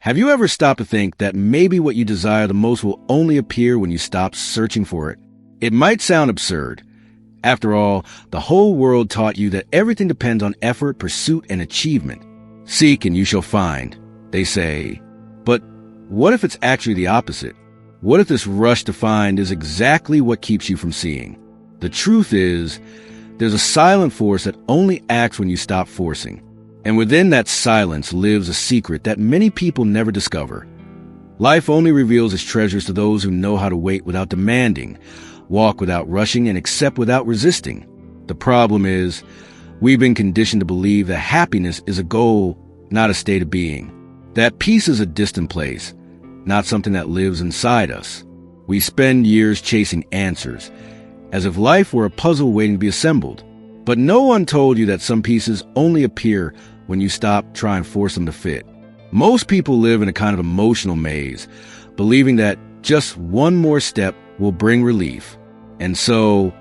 Have you ever stopped to think that maybe what you desire the most will only appear when you stop searching for it? It might sound absurd. After all, the whole world taught you that everything depends on effort, pursuit, and achievement. Seek and you shall find, they say. But what if it's actually the opposite? What if this rush to find is exactly what keeps you from seeing? The truth is, there's a silent force that only acts when you stop forcing. And within that silence lives a secret that many people never discover. Life only reveals its treasures to those who know how to wait without demanding, walk without rushing, and accept without resisting. The problem is, we've been conditioned to believe that happiness is a goal, not a state of being. That peace is a distant place, not something that lives inside us. We spend years chasing answers, as if life were a puzzle waiting to be assembled. But no one told you that some pieces only appear when you stop trying to force them to fit. Most people live in a kind of emotional maze, believing that just one more step will bring relief. And so,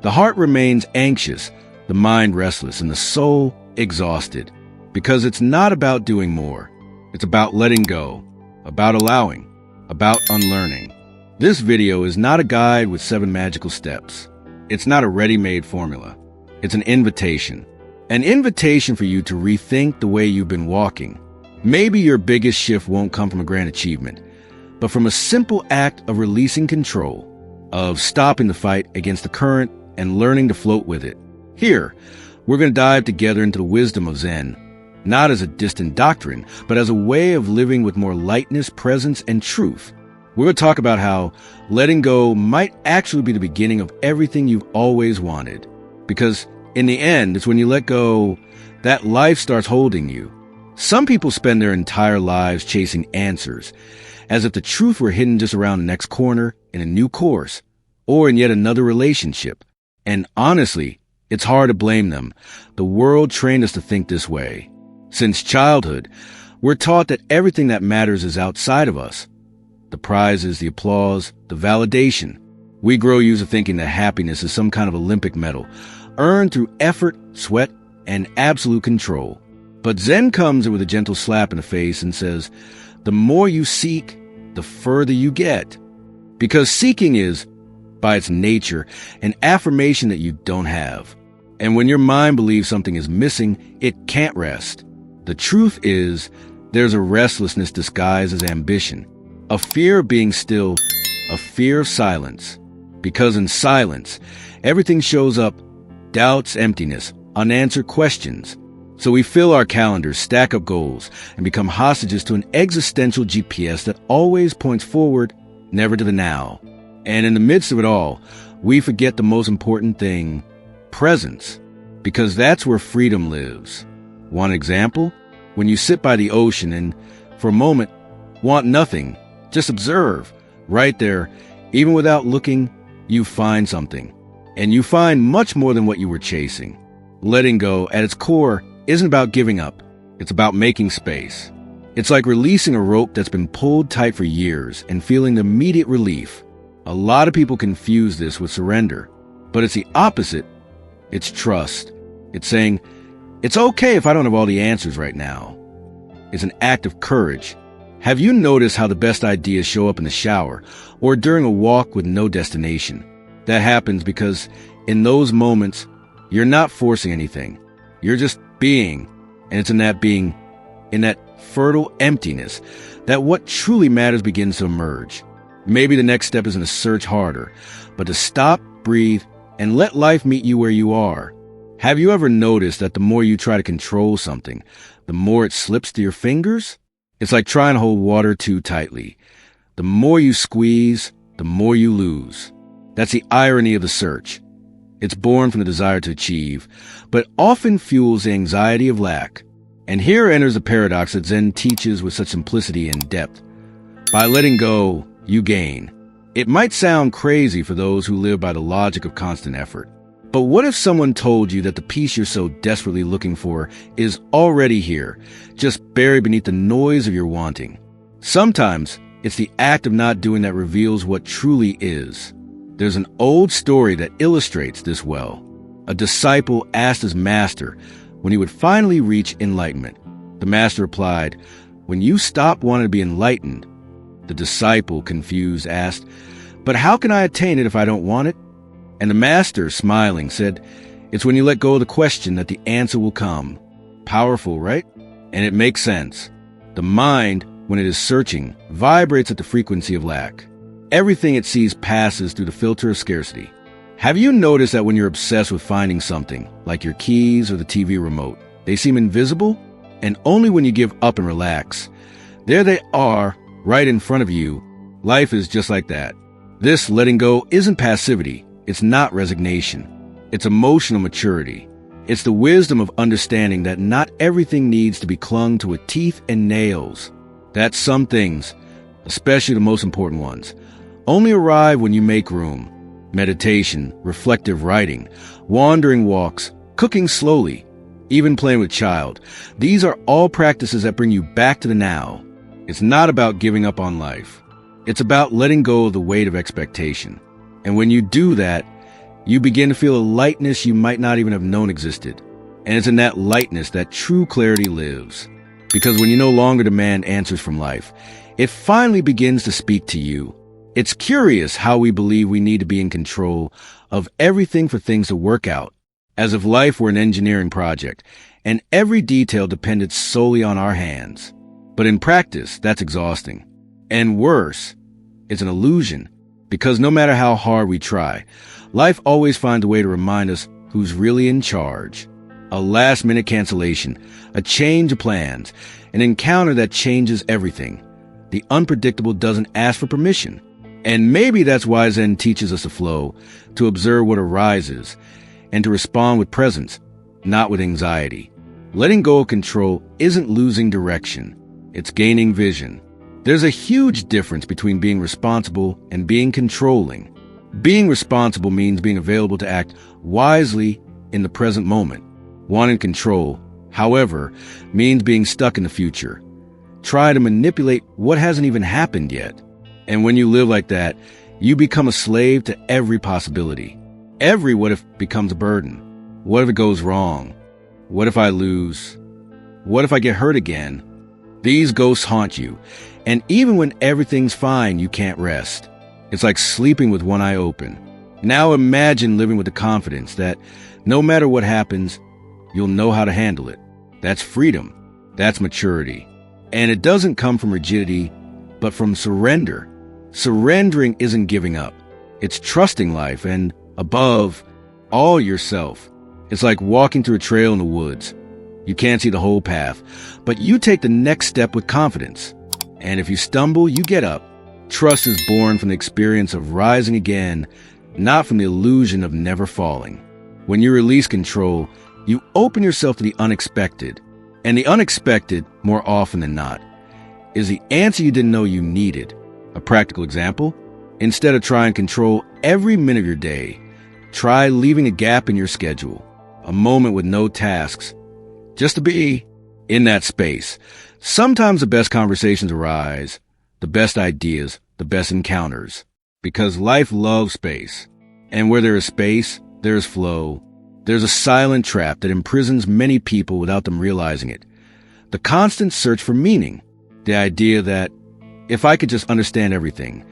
the heart remains anxious, the mind restless, and the soul exhausted. Because it's not about doing more. It's about letting go, about allowing, about unlearning. This video is not a guide with 7 magical steps. It's not a ready-made formula. It's an invitation. An invitation for you to rethink the way you've been walking. Maybe your biggest shift won't come from a grand achievement, but from a simple act of releasing control, of stopping the fight against the current and learning to float with it. Here, we're going to dive together into the wisdom of Zen, not as a distant doctrine, but as a way of living with more lightness, presence, and truth. We're going to talk about how letting go might actually be the beginning of everything you've always wanted. Because in the end, it's when you let go that life starts holding you. Some people spend their entire lives chasing answers, as if the truth were hidden just around the next corner, in a new course, or in yet another relationship. And honestly, it's hard to blame them. The world trained us to think this way. Since childhood, we're taught that everything that matters is outside of us. The prizes, the applause, the validation. We grow used to thinking that happiness is some kind of Olympic medal, earned through effort, sweat, and absolute control. But Zen comes in with a gentle slap in the face and says, the more you seek, the further you get. Because seeking is, by its nature, an affirmation that you don't have. And when your mind believes something is missing, it can't rest. The truth is, there's a restlessness disguised as ambition, a fear of being still, a fear of silence. Because in silence, everything shows up, doubts, emptiness, unanswered questions. So we fill our calendars, stack up goals, and become hostages to an existential GPS that always points forward, never to the now. And in the midst of it all, we forget the most important thing, presence, because that's where freedom lives. One example, when you sit by the ocean and, for a moment, want nothing, just observe, right there, even without looking, you find something. And you find much more than what you were chasing. Letting go, at its core, isn't about giving up. It's about making space. It's like releasing a rope that's been pulled tight for years and feeling the immediate relief. A lot of people confuse this with surrender, but it's the opposite. It's trust. It's saying, it's okay if I don't have all the answers right now. It's an act of courage. Have you noticed how the best ideas show up in the shower or during a walk with no destination? That happens because in those moments, you're not forcing anything. You're just being. And it's in that being, in that fertile emptiness, that what truly matters begins to emerge. Maybe the next step isn't to search harder, but to stop, breathe, and let life meet you where you are. Have you ever noticed that the more you try to control something, the more it slips through your fingers? It's like trying to hold water too tightly. The more you squeeze, the more you lose. That's the irony of the search. It's born from the desire to achieve, but often fuels the anxiety of lack. And here enters a paradox that Zen teaches with such simplicity and depth. By letting go, you gain. It might sound crazy for those who live by the logic of constant effort. But what if someone told you that the peace you're so desperately looking for is already here, just buried beneath the noise of your wanting? Sometimes it's the act of not doing that reveals what truly is. There's an old story that illustrates this well. A disciple asked his master when he would finally reach enlightenment. The master replied, When you stop wanting to be enlightened, the disciple, confused, asked, "But how can I attain it if I don't want it?" And the master, smiling, said, "It's when you let go of the question that the answer will come." Powerful, right? And it makes sense. The mind, when it is searching, vibrates at the frequency of lack. Everything it sees passes through the filter of scarcity. Have you noticed that when you're obsessed with finding something, like your keys or the TV remote, they seem invisible? And only when you give up and relax, there they are, right in front of you. Life is just like that. This letting go isn't passivity. It's not resignation. It's emotional maturity. It's the wisdom of understanding that not everything needs to be clung to with teeth and nails. That some things, especially the most important ones, only arrive when you make room. Meditation, reflective writing, wandering walks, cooking slowly, even playing with child. These are all practices that bring you back to the now. It's not about giving up on life. It's about letting go of the weight of expectation. And when you do that, you begin to feel a lightness you might not even have known existed. And it's in that lightness that true clarity lives. Because when you no longer demand answers from life, it finally begins to speak to you. It's curious how we believe we need to be in control of everything for things to work out, as if life were an engineering project, and every detail depended solely on our hands. But in practice, that's exhausting. And worse, it's an illusion, because no matter how hard we try, life always finds a way to remind us who's really in charge. A last-minute cancellation, a change of plans, an encounter that changes everything. The unpredictable doesn't ask for permission. And maybe that's why Zen teaches us to flow, to observe what arises, and to respond with presence, not with anxiety. Letting go of control isn't losing direction. It's gaining vision. There's a huge difference between being responsible and being controlling. Being responsible means being available to act wisely in the present moment. Wanting control, however, means being stuck in the future. Try to manipulate what hasn't even happened yet. And when you live like that, you become a slave to every possibility. Every what if becomes a burden. What if it goes wrong? What if I lose? What if I get hurt again? These ghosts haunt you. And even when everything's fine, you can't rest. It's like sleeping with one eye open. Now imagine living with the confidence that no matter what happens, you'll know how to handle it. That's freedom. That's maturity. And it doesn't come from rigidity, but from surrender. Surrendering isn't giving up. It's trusting life and, above all, yourself. It's like walking through a trail in the woods. You can't see the whole path, but you take the next step with confidence. And if you stumble, you get up. Trust is born from the experience of rising again, not from the illusion of never falling. When you release control, you open yourself to the unexpected. And the unexpected, more often than not, is the answer you didn't know you needed. A practical example: instead of trying to control every minute of your day, try leaving a gap in your schedule, a moment with no tasks, just to be in that space. Sometimes the best conversations arise, the best ideas, the best encounters, because life loves space. And where there is space, there is flow. There's a silent trap that imprisons many people without them realizing it. The constant search for meaning, the idea that if I could just understand everything,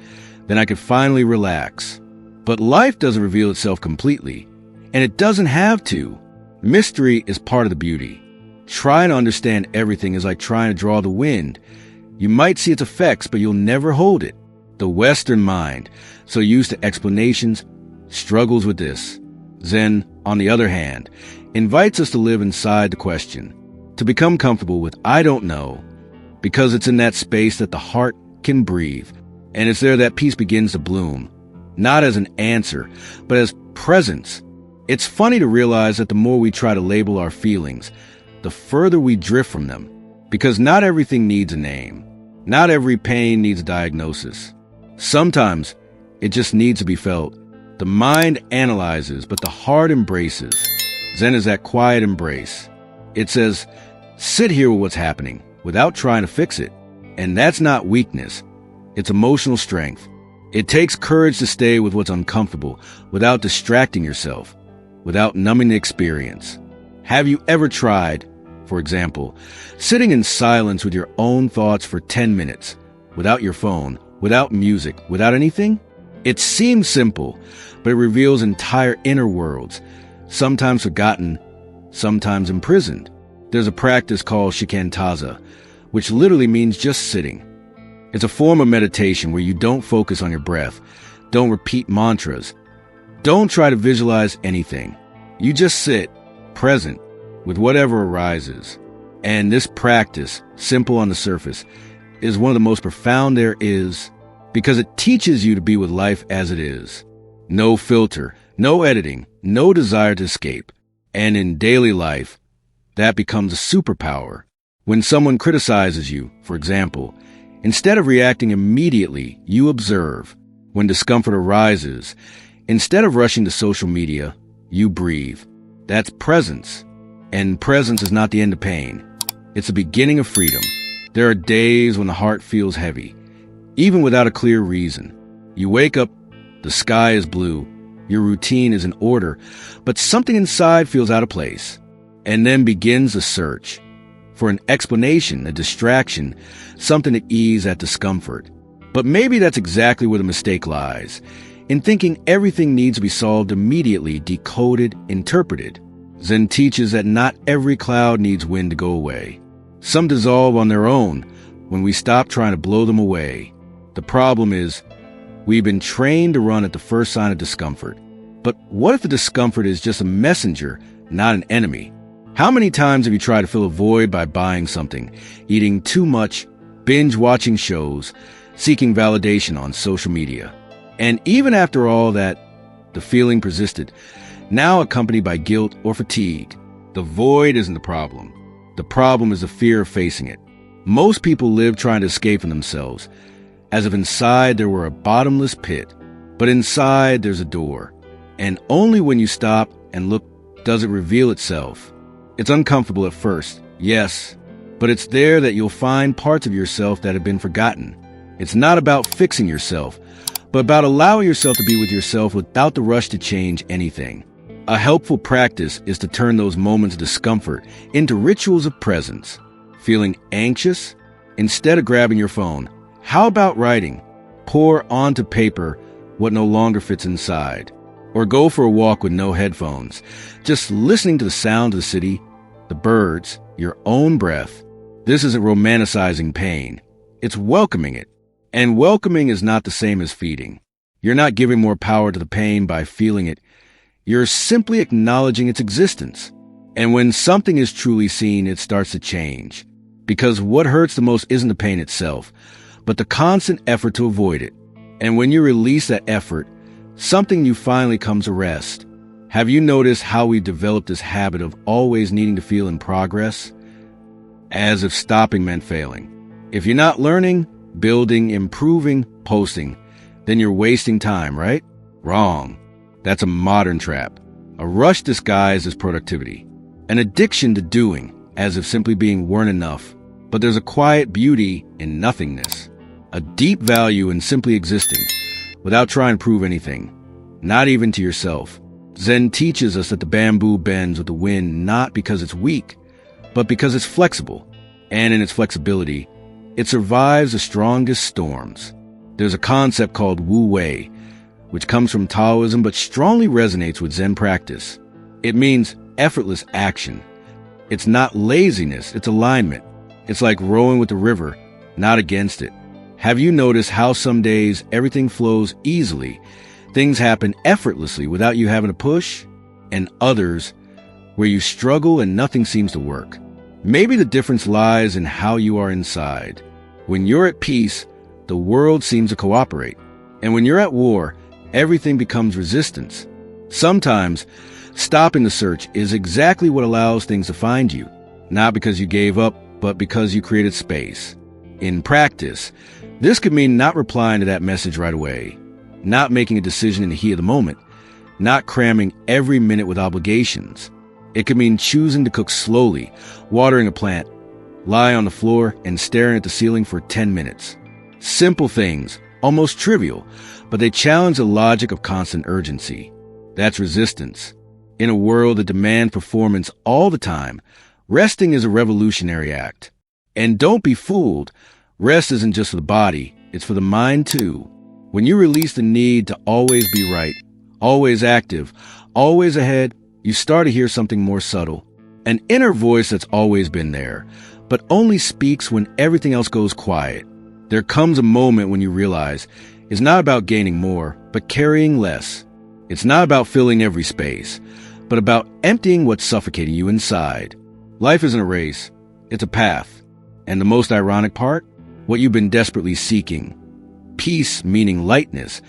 then I could finally relax. But life doesn't reveal itself completely, and it doesn't have to. Mystery is part of the beauty. Trying to understand everything is like trying to draw the wind. You might see its effects, but you'll never hold it. The Western mind, so used to explanations, struggles with this. Zen, on the other hand, invites us to live inside the question, to become comfortable with I don't know, because it's in that space that the heart can breathe, and it's there that peace begins to bloom, not as an answer, but as presence. It's funny to realize that the more we try to label our feelings, the further we drift from them, because not everything needs a name. Not every pain needs a diagnosis. Sometimes it just needs to be felt. The mind analyzes, but the heart embraces. Zen is that quiet embrace. It says, sit here with what's happening without trying to fix it. And that's not weakness. It's emotional strength. It takes courage to stay with what's uncomfortable without distracting yourself, without numbing the experience. Have you ever tried For example, sitting in silence with your own thoughts for 10 minutes, without your phone, without music, without anything. It seems simple, but it reveals entire inner worlds, sometimes forgotten, sometimes imprisoned. There's a practice called shikantaza, which literally means just sitting. It's a form of meditation where you don't focus on your breath, don't repeat mantras, don't try to visualize anything. You just sit, present, with whatever arises. And this practice, simple on the surface, is one of the most profound there is, because it teaches you to be with life as it is. No filter, no editing, no desire to escape. And in daily life, that becomes a superpower. When someone criticizes you, for example, instead of reacting immediately, you observe. When discomfort arises, instead of rushing to social media, you breathe. That's presence. And presence is not the end of pain. It's the beginning of freedom. There are days when the heart feels heavy, even without a clear reason. You wake up, the sky is blue, your routine is in order, but something inside feels out of place. And then begins a search for an explanation, a distraction, something to ease that discomfort. But maybe that's exactly where the mistake lies, in thinking everything needs to be solved immediately, decoded, interpreted. Zen teaches that not every cloud needs wind to go away. Some dissolve on their own when we stop trying to blow them away. The problem is, we've been trained to run at the first sign of discomfort. But what if the discomfort is just a messenger, not an enemy? How many times have you tried to fill a void by buying something, eating too much, binge-watching shows, seeking validation on social media? And even after all that, the feeling persisted, now accompanied by guilt or fatigue. The void isn't the problem. The problem is the fear of facing it. Most people live trying to escape from themselves, as if inside there were a bottomless pit. But inside there's a door. And only when you stop and look does it reveal itself. It's uncomfortable at first, yes, but it's there that you'll find parts of yourself that have been forgotten. It's not about fixing yourself, but about allowing yourself to be with yourself without the rush to change anything. A helpful practice is to turn those moments of discomfort into rituals of presence. Feeling anxious? Instead of grabbing your phone, how about writing? Pour onto paper what no longer fits inside. Or go for a walk with no headphones, just listening to the sound of the city, the birds, your own breath. This isn't romanticizing pain. It's welcoming it. And welcoming is not the same as feeding. You're not giving more power to the pain by feeling it. You're simply acknowledging its existence. And when something is truly seen, it starts to change. Because what hurts the most isn't the pain itself, but the constant effort to avoid it. And when you release that effort, something new finally comes to rest. Have you noticed how we developed this habit of always needing to feel in progress? As if stopping meant failing. If you're not learning, building, improving, posting, then you're wasting time, right? Wrong. That's a modern trap. A rush disguised as productivity. An addiction to doing, as if simply being weren't enough. But there's a quiet beauty in nothingness. A deep value in simply existing, without trying to prove anything. Not even to yourself. Zen teaches us that the bamboo bends with the wind not because it's weak, but because it's flexible. And in its flexibility, it survives the strongest storms. There's a concept called Wu Wei, which comes from Taoism but strongly resonates with Zen practice. It means effortless action. It's not laziness, it's alignment. It's like rowing with the river, not against it. Have you noticed how some days everything flows easily, things happen effortlessly without you having to push, and others where you struggle and nothing seems to work? Maybe the difference lies in how you are inside. When you're at peace, the world seems to cooperate. And when you're at war, everything becomes resistance. Sometimes, stopping the search is exactly what allows things to find you, not because you gave up, but because you created space. In practice, this could mean not replying to that message right away, not making a decision in the heat of the moment, not cramming every minute with obligations. It could mean choosing to cook slowly, watering a plant, lie on the floor, and staring at the ceiling for 10 minutes. Simple things, almost trivial, but they challenge the logic of constant urgency. That's resistance. In a world that demands performance all the time, Resting is a revolutionary act. And don't be fooled. Rest isn't just for the body, it's for the mind too. When you release the need to always be right, always active, always ahead, you start to hear something more subtle. An inner voice that's always been there, but only speaks when everything else goes quiet. There comes a moment when you realize it's not about gaining more, but carrying less. It's not about filling every space, but about emptying what's suffocating you inside. Life isn't a race, it's a path. And the most ironic part? What you've been desperately seeking, peace meaning lightness,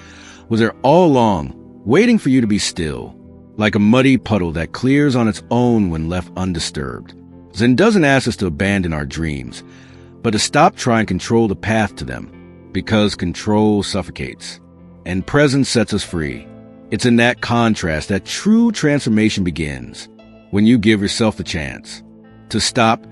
was there all along, waiting for you to be still, like a muddy puddle that clears on its own when left undisturbed. Zen doesn't ask us to abandon our dreams, but to stop trying to control the path to them, because control suffocates, and presence sets us free. It's in that contrast that true transformation begins, when you give yourself the chance. To stop,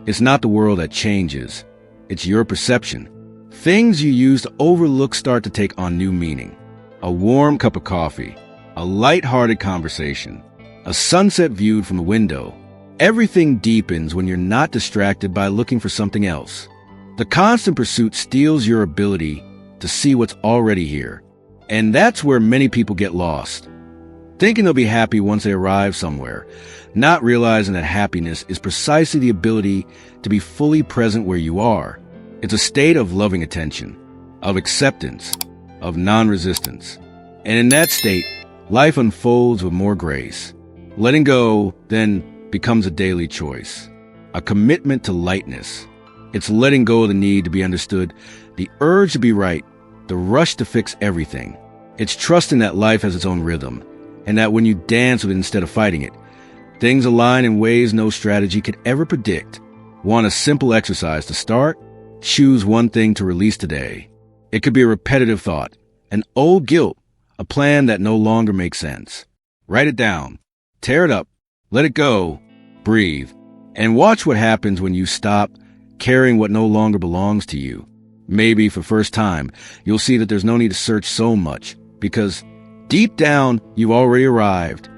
it's not the world that changes, it's your perception. Things you used to overlook start to take on new meaning. A warm cup of coffee, a light-hearted conversation, a sunset viewed from the window. Everything deepens when you're not distracted by looking for something else. The constant pursuit steals your ability to see what's already here. And that's where many people get lost, thinking they'll be happy once they arrive somewhere, not realizing that happiness is precisely the ability to be fully present where you are. It's a state of loving attention, of acceptance, of non-resistance. And in that state, life unfolds with more grace. Letting go, then, becomes a daily choice, a commitment to lightness. It's letting go of the need to be understood, the urge to be right, the rush to fix everything. It's trusting that life has its own rhythm, and that when you dance with it instead of fighting it, things align in ways no strategy could ever predict. Want a simple exercise to start? Choose one thing to release today. It could be a repetitive thought, an old guilt, a plan that no longer makes sense. Write it down, tear it up, let it go, breathe, and watch what happens when you stop carrying what no longer belongs to you. Maybe for the first time, you'll see that there's no need to search so much, because deep down, you've already arrived.